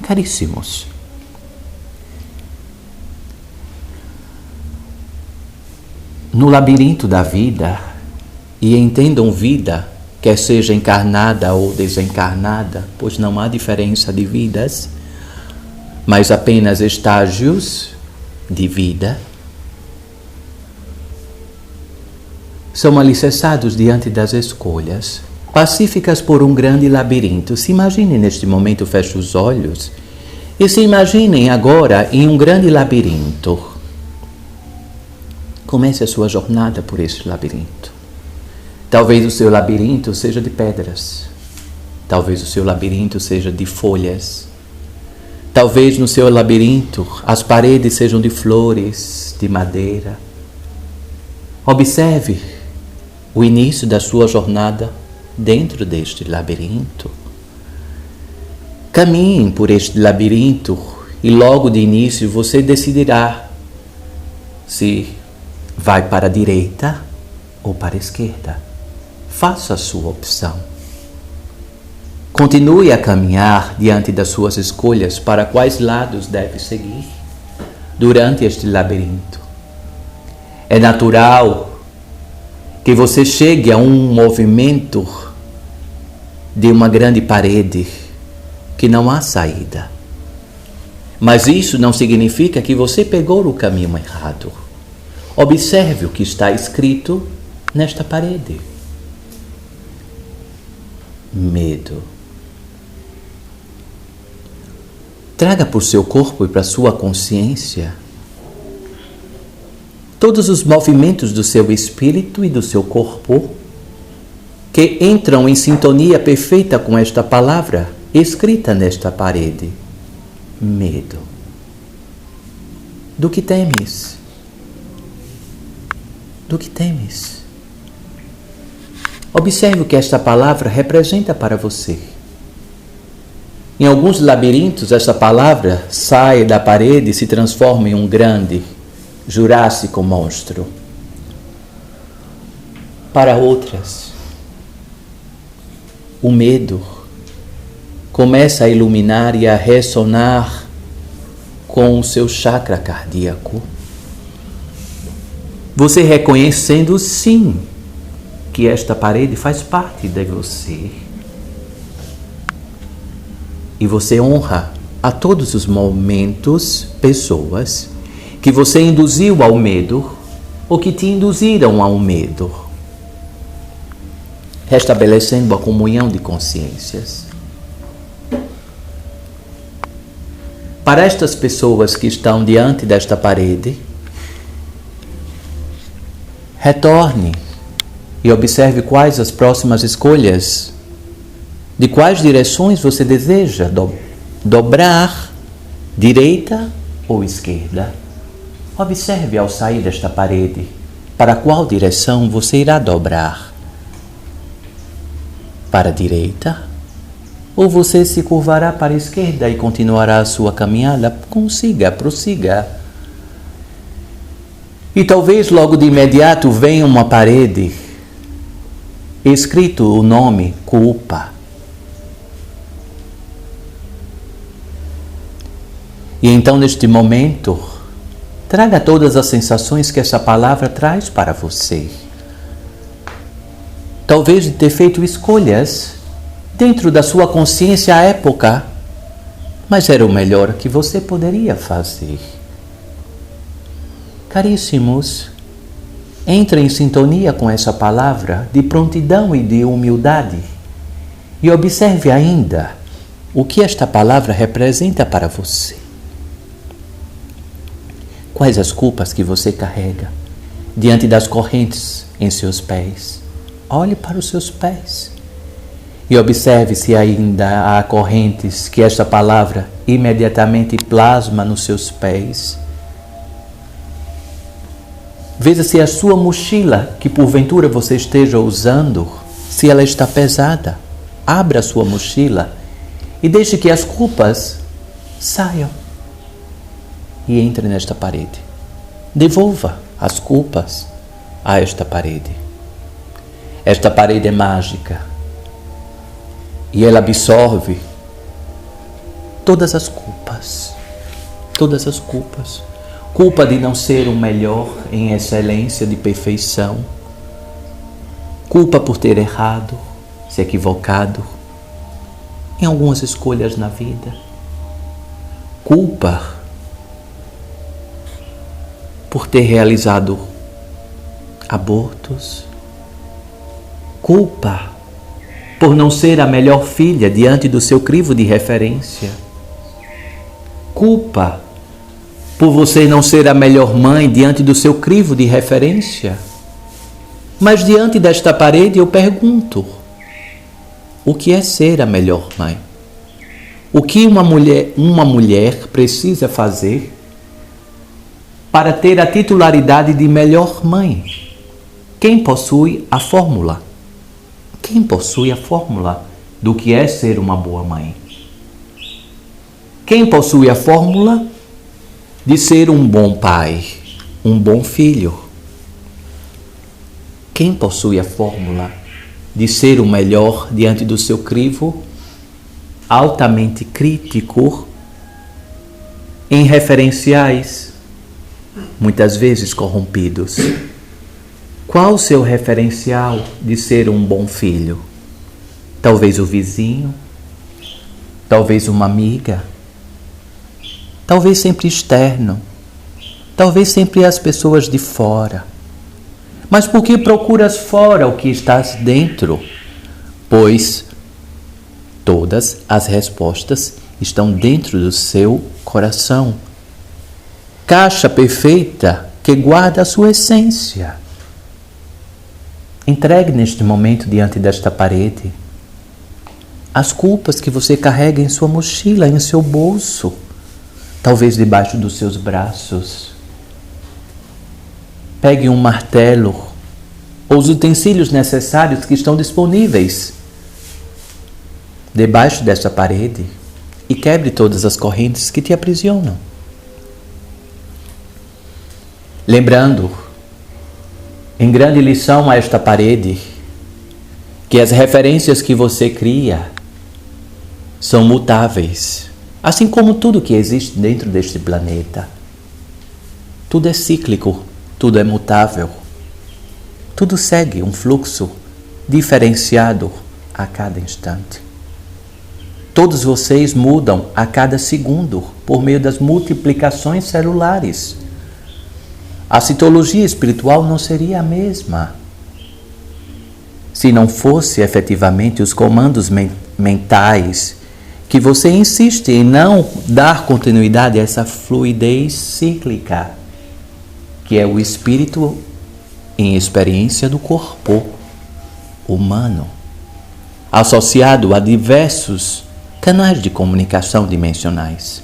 Caríssimos, no labirinto da vida, e entendam vida, quer seja encarnada ou desencarnada, pois não há diferença de vidas, mas apenas estágios de vida, são alicerçados diante das escolhas, pacíficas por um grande labirinto. Se imaginem neste momento, feche os olhos, e se imaginem agora em um grande labirinto. Comece a sua jornada por este labirinto. Talvez o seu labirinto seja de pedras. Talvez o seu labirinto seja de folhas. Talvez no seu labirinto as paredes sejam de flores, de madeira. Observe o início da sua jornada dentro deste labirinto. Caminhe por este labirinto e logo de início você decidirá se vai para a direita ou para a esquerda. Faça a sua opção. Continue a caminhar diante das suas escolhas para quais lados deve seguir durante este labirinto. É natural que você chegue a um movimento de uma grande parede que não há saída. Mas isso não significa que você pegou o caminho errado. Observe o que está escrito nesta parede. Medo. Traga para o seu corpo e para a sua consciência todos os movimentos do seu espírito e do seu corpo que entram em sintonia perfeita com esta palavra escrita nesta parede. Medo. Do que temes? Do que temes? Observe o que esta palavra representa para você. Em alguns labirintos, esta palavra sai da parede e se transforma em um grande, jurássico monstro. Para outras, o medo começa a iluminar e a ressonar com o seu chakra cardíaco. Você reconhecendo sim que esta parede faz parte de você. E você honra a todos os momentos, pessoas que você induziu ao medo ou que te induziram ao medo, restabelecendo a comunhão de consciências. Para estas pessoas que estão diante desta parede, retorne e observe quais as próximas escolhas, de quais direções você deseja dobrar, direita ou esquerda. Observe ao sair desta parede, para qual direção você irá dobrar. Para a direita? Ou você se curvará para a esquerda e continuará a sua caminhada? Prossiga. E talvez logo de imediato venha uma parede, escrito o nome culpa. E então, neste momento, traga todas as sensações que essa palavra traz para você. Talvez de ter feito escolhas dentro da sua consciência à época, mas era o melhor que você poderia fazer. Caríssimos, entre em sintonia com essa palavra de prontidão e de humildade e observe ainda o que esta palavra representa para você. Quais as culpas que você carrega diante das correntes em seus pés? Olhe para os seus pés e observe se ainda há correntes que esta palavra imediatamente plasma nos seus pés. Veja se a sua mochila, que porventura você esteja usando, se ela está pesada. Abra a sua mochila e deixe que as culpas saiam e entre nesta parede. Devolva as culpas a esta parede. Esta parede é mágica e ela absorve todas as culpas. Todas as culpas. Culpa de não ser o melhor em excelência de perfeição. Culpa por ter errado, se equivocado em algumas escolhas na vida. Culpa por ter realizado abortos. Culpa por não ser a melhor filha diante do seu crivo de referência. Culpa por você não ser a melhor mãe diante do seu crivo de referência. Mas diante desta parede eu pergunto: o que é ser a melhor mãe? O que uma mulher precisa fazer para ter a titularidade de melhor mãe? Quem possui a fórmula? Quem possui a fórmula do que é ser uma boa mãe? Quem possui a fórmula de ser um bom pai, um bom filho? Quem possui a fórmula de ser o melhor diante do seu crivo altamente crítico em referenciais, muitas vezes corrompidos? Qual o seu referencial de ser um bom filho? Talvez o vizinho, talvez uma amiga, talvez sempre externo, talvez sempre as pessoas de fora. Mas por que procuras fora o que estás dentro? Pois todas as respostas estão dentro do seu coração. Caixa perfeita que guarda a sua essência. Entregue neste momento diante desta parede as culpas que você carrega em sua mochila, em seu bolso, talvez debaixo dos seus braços. Pegue um martelo ou os utensílios necessários que estão disponíveis debaixo desta parede e quebre todas as correntes que te aprisionam. Lembrando, em grande lição a esta parede, que as referências que você cria são mutáveis, assim como tudo que existe dentro deste planeta. Tudo é cíclico, tudo é mutável. Tudo segue um fluxo diferenciado a cada instante. Todos vocês mudam a cada segundo por meio das multiplicações celulares. A citologia espiritual não seria a mesma se não fosse efetivamente os comandos mentais que você insiste em não dar continuidade a essa fluidez cíclica, que é o espírito em experiência do corpo humano, associado a diversos canais de comunicação dimensionais.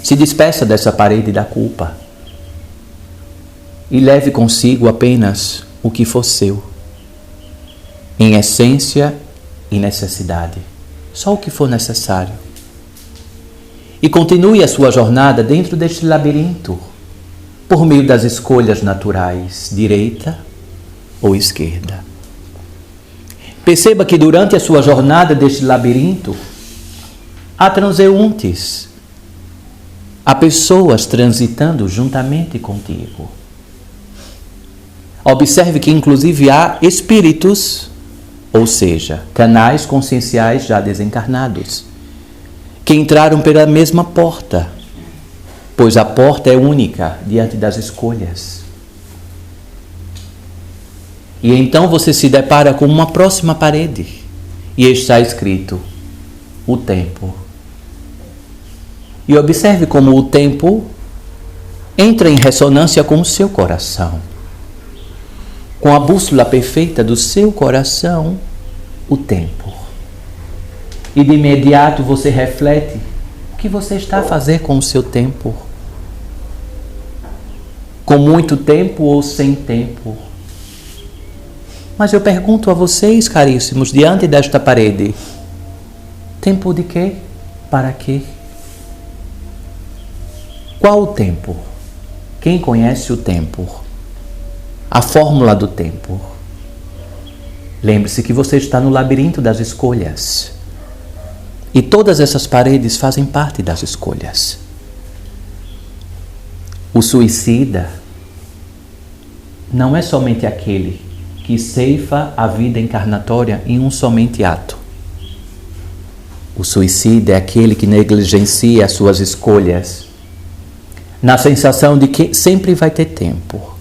Se despeça dessa parede da culpa e leve consigo apenas o que for seu, em essência e necessidade, só o que for necessário. E continue a sua jornada dentro deste labirinto, por meio das escolhas naturais, direita ou esquerda. Perceba que durante a sua jornada deste labirinto, há transeuntes, há pessoas transitando juntamente contigo. Observe que inclusive há espíritos, ou seja, canais conscienciais já desencarnados, que entraram pela mesma porta, pois a porta é única diante das escolhas. E então você se depara com uma próxima parede e está escrito: o tempo. E observe como o tempo entra em ressonância com o seu coração. Com a bússola perfeita do seu coração, o tempo. E de imediato você reflete o que você está a fazer com o seu tempo. Com muito tempo ou sem tempo. Mas eu pergunto a vocês, caríssimos, diante desta parede: tempo de quê? Para quê? Qual o tempo? Quem conhece o tempo? A fórmula do tempo. Lembre-se que você está no labirinto das escolhas. E todas essas paredes fazem parte das escolhas. O suicida não é somente aquele que ceifa a vida encarnatória em um somente ato. O suicida é aquele que negligencia as suas escolhas, na sensação de que sempre vai ter tempo.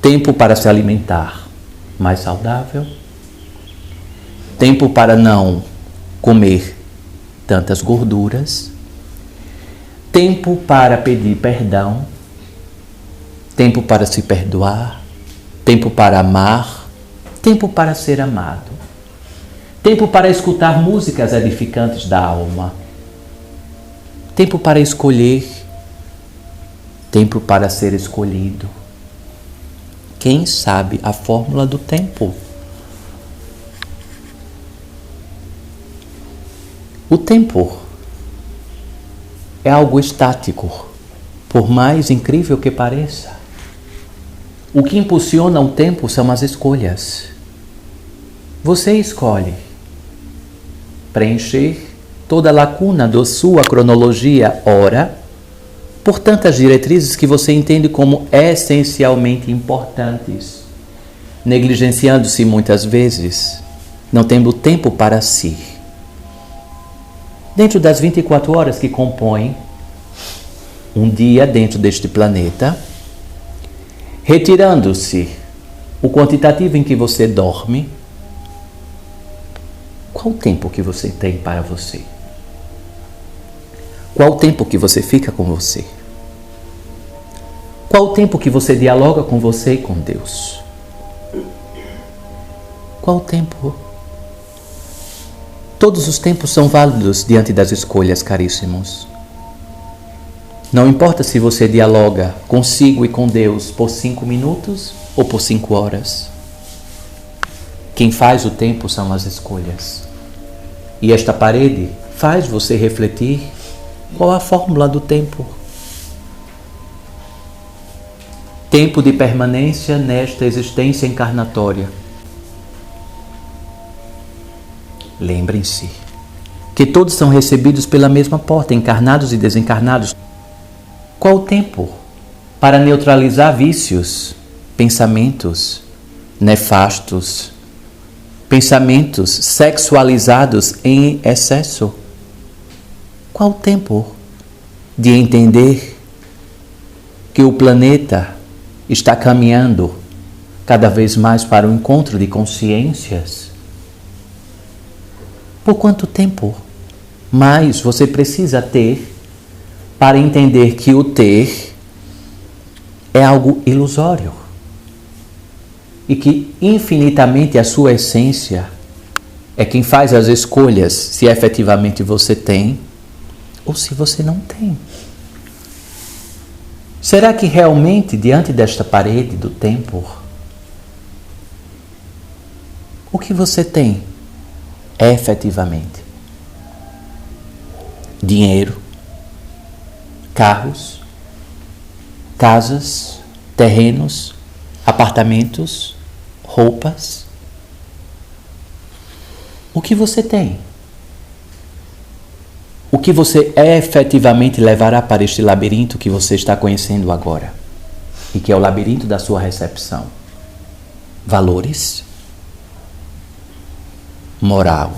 Tempo para se alimentar mais saudável, tempo para não comer tantas gorduras, tempo para pedir perdão, tempo para se perdoar, tempo para amar, tempo para ser amado, tempo para escutar músicas edificantes da alma, tempo para escolher, tempo para ser escolhido. Quem sabe a fórmula do tempo? O tempo é algo estático, por mais incrível que pareça. O que impulsiona o tempo são as escolhas. Você escolhe preencher toda a lacuna da sua cronologia hora por tantas diretrizes que você entende como essencialmente importantes, negligenciando-se muitas vezes, não tendo tempo para si. Dentro das 24 horas que compõem um dia dentro deste planeta, retirando-se o quantitativo em que você dorme, qual o tempo que você tem para você? Qual o tempo que você fica com você? Qual o tempo que você dialoga com você e com Deus? Qual o tempo? Todos os tempos são válidos diante das escolhas, caríssimos. Não importa se você dialoga consigo e com Deus por 5 minutos ou por 5 horas. Quem faz o tempo são as escolhas. E esta parede faz você refletir qual a fórmula do tempo. Tempo de permanência nesta existência encarnatória. Lembrem-se que todos são recebidos pela mesma porta, encarnados e desencarnados. Qual o tempo para neutralizar vícios, pensamentos nefastos, pensamentos sexualizados em excesso? Qual o tempo de entender que o planeta está caminhando cada vez mais para o encontro de consciências? Por quanto tempo mais você precisa ter para entender que o ter é algo ilusório e que infinitamente a sua essência é quem faz as escolhas se efetivamente você tem ou se você não tem? Será que realmente diante desta parede do tempo, o que você tem é efetivamente dinheiro, carros, casas, terrenos, apartamentos, roupas? O que você tem? O que você efetivamente levará para este labirinto que você está conhecendo agora? E que é o labirinto da sua recepção? Valores, moral,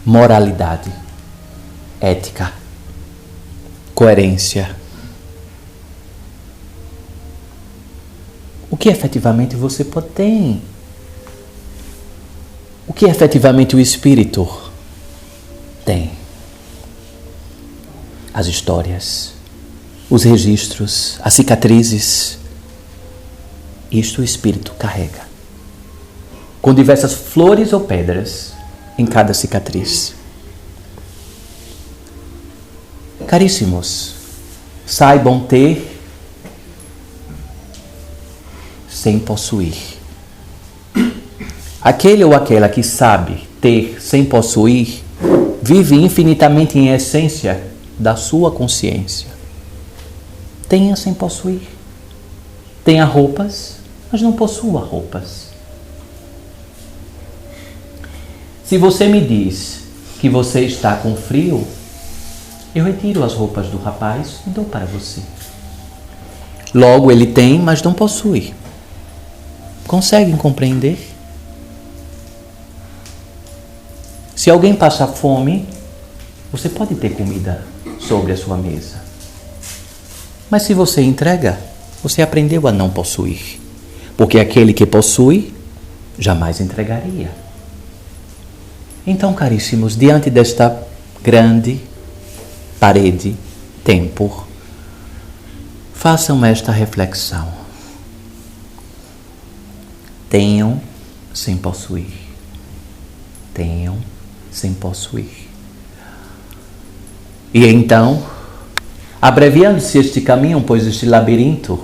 moralidade, ética, coerência. O que efetivamente você tem? O que efetivamente o espírito tem? As histórias, os registros, as cicatrizes. Isto o espírito carrega, com diversas flores ou pedras em cada cicatriz. Caríssimos, saibam ter sem possuir. Aquele ou aquela que sabe ter sem possuir, vive infinitamente em essência da sua consciência. Tenha sem possuir. Tenha roupas, mas não possua roupas. Se você me diz que você está com frio, eu retiro as roupas do rapaz e dou para você. Logo, ele tem, mas não possui. Conseguem compreender? Se alguém passa fome, você pode ter comida sobre a sua mesa. Mas se você entrega, você aprendeu a não possuir. Porque aquele que possui, jamais entregaria. Então, caríssimos, diante desta grande parede, tempo, façam esta reflexão. Tenham sem possuir. Tenham sem possuir. E então, abreviando-se este caminho, pois este labirinto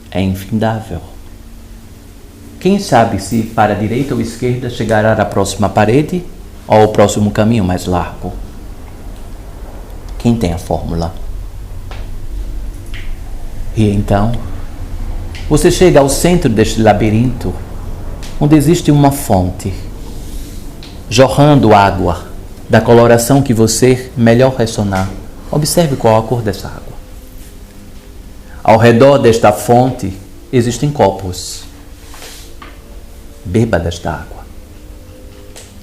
é infindável. Quem sabe se para a direita ou esquerda chegará à próxima parede ou ao próximo caminho mais largo? Quem tem a fórmula? E então, você chega ao centro deste labirinto, onde existe uma fonte, jorrando água da coloração que você melhor ressonar. Observe qual a cor dessa água. Ao redor desta fonte existem copos. Beba desta água.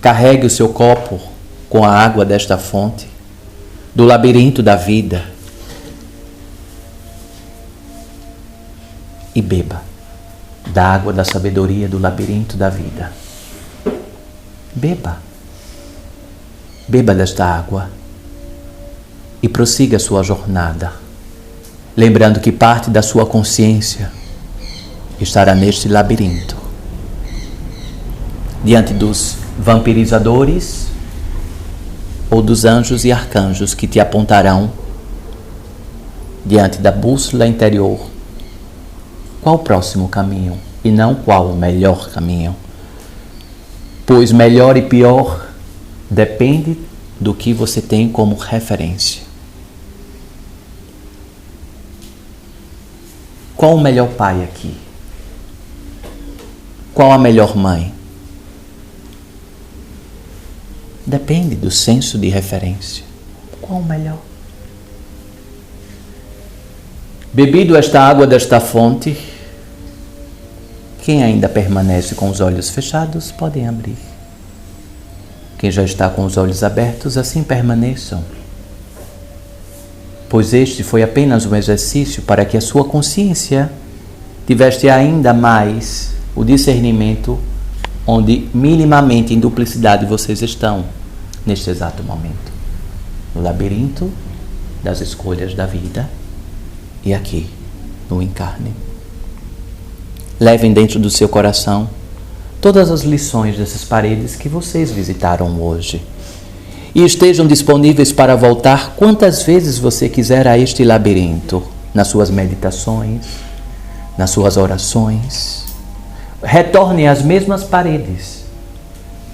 Carregue o seu copo com a água desta fonte, do labirinto da vida, e beba da água da sabedoria do labirinto da vida. Beba. Beba desta água e prossiga a sua jornada, lembrando que parte da sua consciência estará neste labirinto, diante dos vampirizadores ou dos anjos e arcanjos que te apontarão, diante da bússola interior, qual o próximo caminho e não qual o melhor caminho. Pois melhor e pior depende do que você tem como referência. Qual o melhor pai aqui? Qual a melhor mãe? Depende do senso de referência. Qual o melhor? Bebido esta água desta fonte, quem ainda permanece com os olhos fechados, podem abrir. Quem já está com os olhos abertos, assim permaneçam. Pois este foi apenas um exercício para que a sua consciência tivesse ainda mais o discernimento onde minimamente em duplicidade vocês estão neste exato momento. No labirinto das escolhas da vida e aqui, no encarne. Levem dentro do seu coração todas as lições dessas paredes que vocês visitaram hoje. E estejam disponíveis para voltar quantas vezes você quiser a este labirinto, nas suas meditações, nas suas orações. Retornem às mesmas paredes.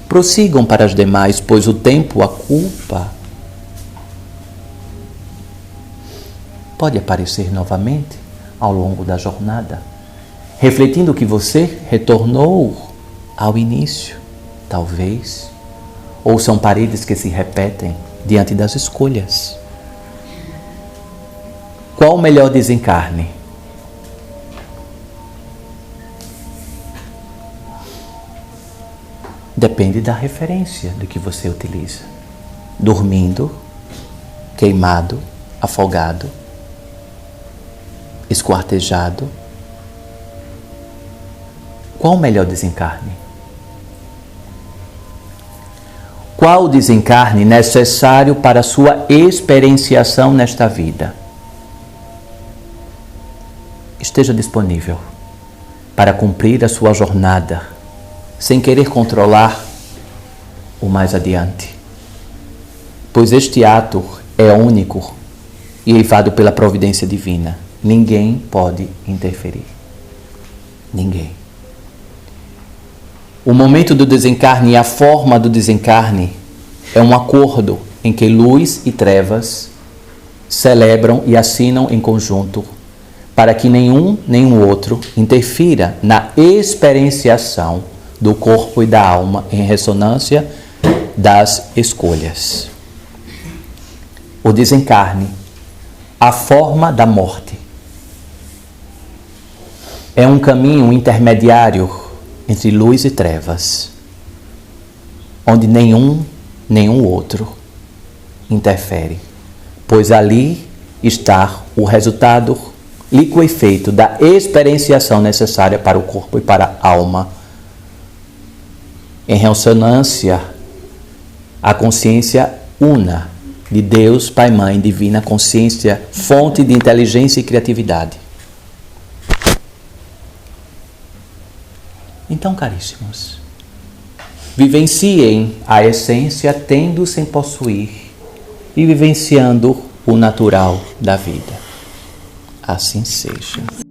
Prossigam para as demais, pois o tempo, a culpa, pode aparecer novamente ao longo da jornada, refletindo que você retornou ao início, talvez, ou são paredes que se repetem diante das escolhas. Qual o melhor desencarne? Depende da referência do que você utiliza. Dormindo, queimado, afogado, esquartejado. Qual o melhor desencarne? Qual o desencarne necessário para a sua experienciação nesta vida? Esteja disponível para cumprir a sua jornada, sem querer controlar o mais adiante. Pois este ato é único e eivado pela providência divina. Ninguém pode interferir. Ninguém. O momento do desencarne e a forma do desencarne é um acordo em que luz e trevas celebram e assinam em conjunto para que nenhum nem o outro interfira na experienciação do corpo e da alma em ressonância das escolhas. O desencarne, a forma da morte, é um caminho intermediário entre luz e trevas, onde nenhum outro interfere, pois ali está o resultado líquido e efeito da experienciação necessária para o corpo e para a alma, em ressonância à consciência una de Deus, Pai, Mãe, divina consciência, fonte de inteligência e criatividade. Então, caríssimos, vivenciem a essência tendo sem possuir e vivenciando o natural da vida. Assim seja.